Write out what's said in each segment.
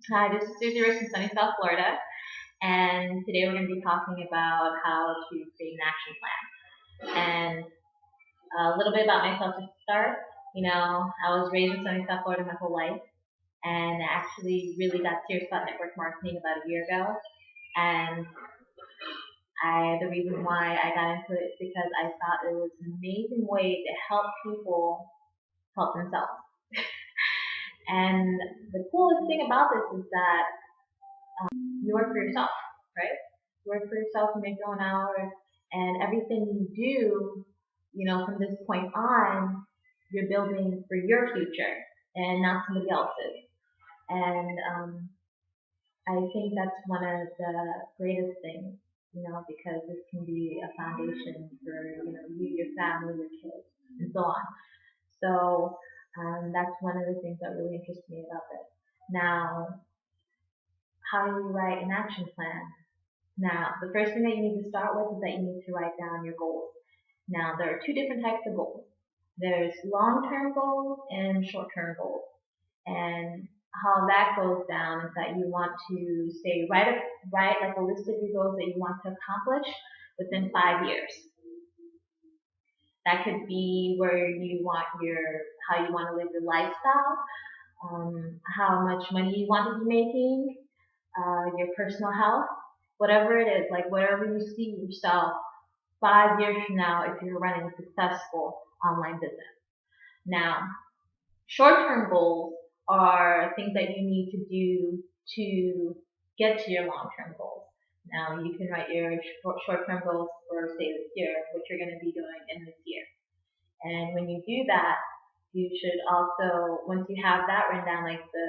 Hi, this is Susie Rich from sunny South Florida, and today we're going to be talking about how to create an action plan. And a little bit about myself to start. I was raised in sunny South Florida my whole life, and I actually really got serious about network marketing about a year ago. And the reason why I got into it is because I thought it was an amazing way to help people help themselves. And the coolest thing about this is that you work for yourself, right? You work for yourself, you make your own hours, and everything you do, from this point on, you're building for your future and not somebody else's. And I think that's one of the greatest things, because this can be a foundation for, you, your family, your kids, and so on. So that's one of the things that really interests me about this. Now, how do you write an action plan? Now, the first thing that you need to start with is that you need to write down your goals. Now, there are two different types of goals. There's long-term goals and short-term goals. And how that goes down is that you want to say, write like a list of your goals that you want to accomplish within 5 years. That could be where you want how you want to live your lifestyle, how much money you want to be making, your personal health, whatever it is, like whatever you see yourself 5 years from now if you're running a successful online business. Now, short-term goals are things that you need to do to get to your long-term goals. Now, you can write your short-term goals for, say, this year, what you're going to be doing in this year. And when you do that, you should also, once you have that written down, like the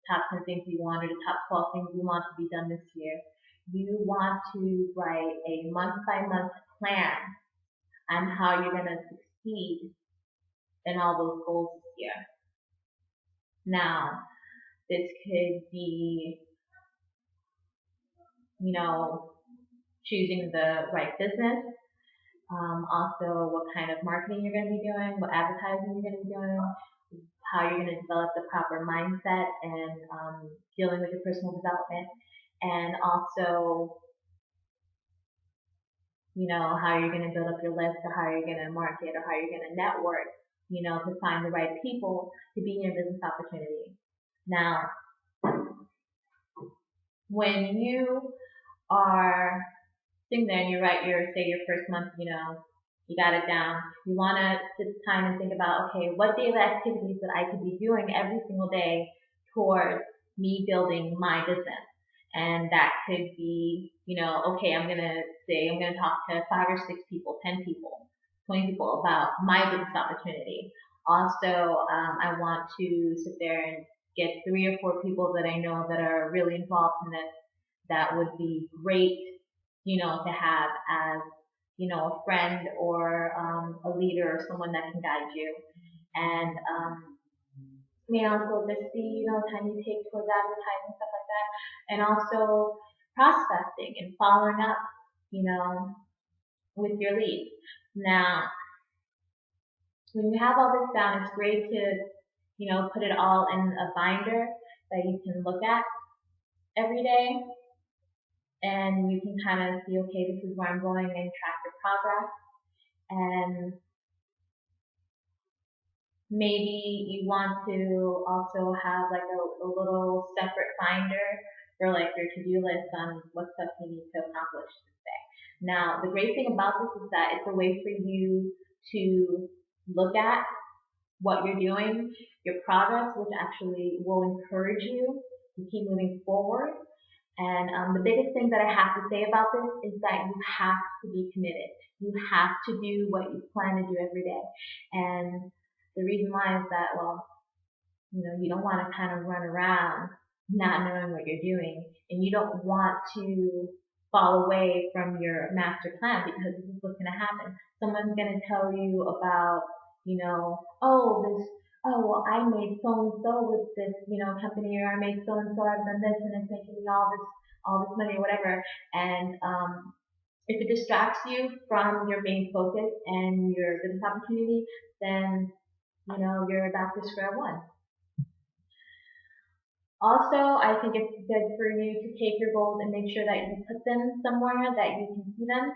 top 10 things you want or the top 12 things you want to be done this year, you want to write a month-by-month plan on how you're going to succeed in all those goals this year. Now, this could be, choosing the right business, also what kind of marketing you're going to be doing, what advertising you're going to be doing, how you're going to develop the proper mindset and dealing with your personal development, and also, how you're going to build up your list, or how you're going to market, or how you're going to network, to find the right people to be in your business opportunity. Now, when you are sitting there and you write say your first month, you got it down. You want to sit time and think about, okay, what daily activities that I could be doing every single day towards me building my business. And that could be, okay, I'm going to talk to 5 or 6 people, 10 people, 20 people about my business opportunity. Also, I want to sit there and get 3 or 4 people that I know that are really involved in this that would be great, to have as, a friend or a leader or someone that can guide you. And also just the, time you take towards advertising, stuff like that. And also prospecting and following up, with your leads. Now, when you have all this down, it's great to, put it all in a binder that you can look at every day. And you can kind of see, okay, this is where I'm going, and track your progress. And maybe you want to also have like a little separate binder for like your to-do list on what stuff you need to accomplish this day. Now, the great thing about this is that it's a way for you to look at what you're doing, your progress, which actually will encourage you to keep moving forward. And the biggest thing that I have to say about this is that you have to be committed. You have to do what you plan to do every day. And the reason why is that, well, you don't want to kind of run around not knowing what you're doing, and you don't want to fall away from your master plan, because this is what's going to happen. Someone's going to tell you about, well, I made so and so with this, company, or I made so and so, I've done this, and it's making me all this money or whatever. And if it distracts you from your main focus and your business opportunity, then you're back to square one. Also, I think it's good for you to take your goals and make sure that you put them somewhere that you can see them.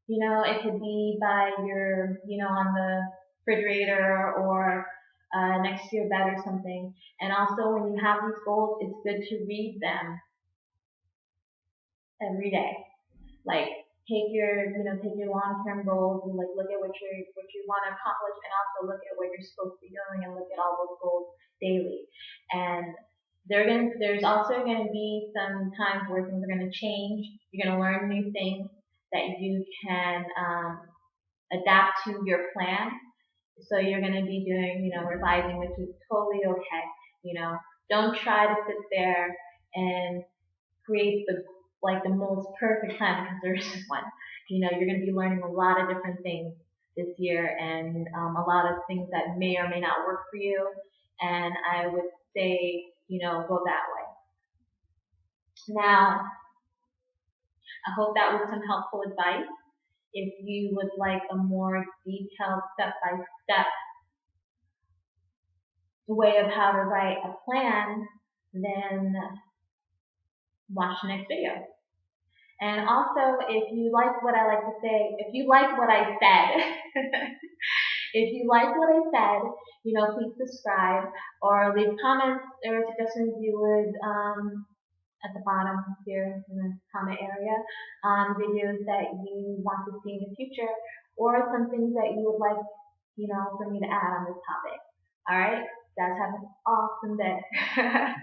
It could be by on the refrigerator or next to your bed or something. And also, when you have these goals, it's good to read them every day. Like, take your long-term goals and like look at what you want to accomplish, and also look at what you're supposed to be doing, and look at all those goals daily. And there's also going to be some times where things are going to change. You're going to learn new things that you can adapt to your plan. So you're going to be doing, revising, which is totally okay. Don't try to sit there and create the most perfect plan, because there isn't one. You're going to be learning a lot of different things this year, and a lot of things that may or may not work for you. And I would say, go that way. Now, I hope that was some helpful advice. If you would like a more detailed step-by-step way of how to write a plan, then watch the next video. And also, if you like what I like to say, if you like what I said, if you like what I said, please subscribe or leave comments or suggestions you would at the bottom here in the comment area on videos that you want to see in the future, or some things that you would like, for me to add on this topic. All right, guys, have an awesome day.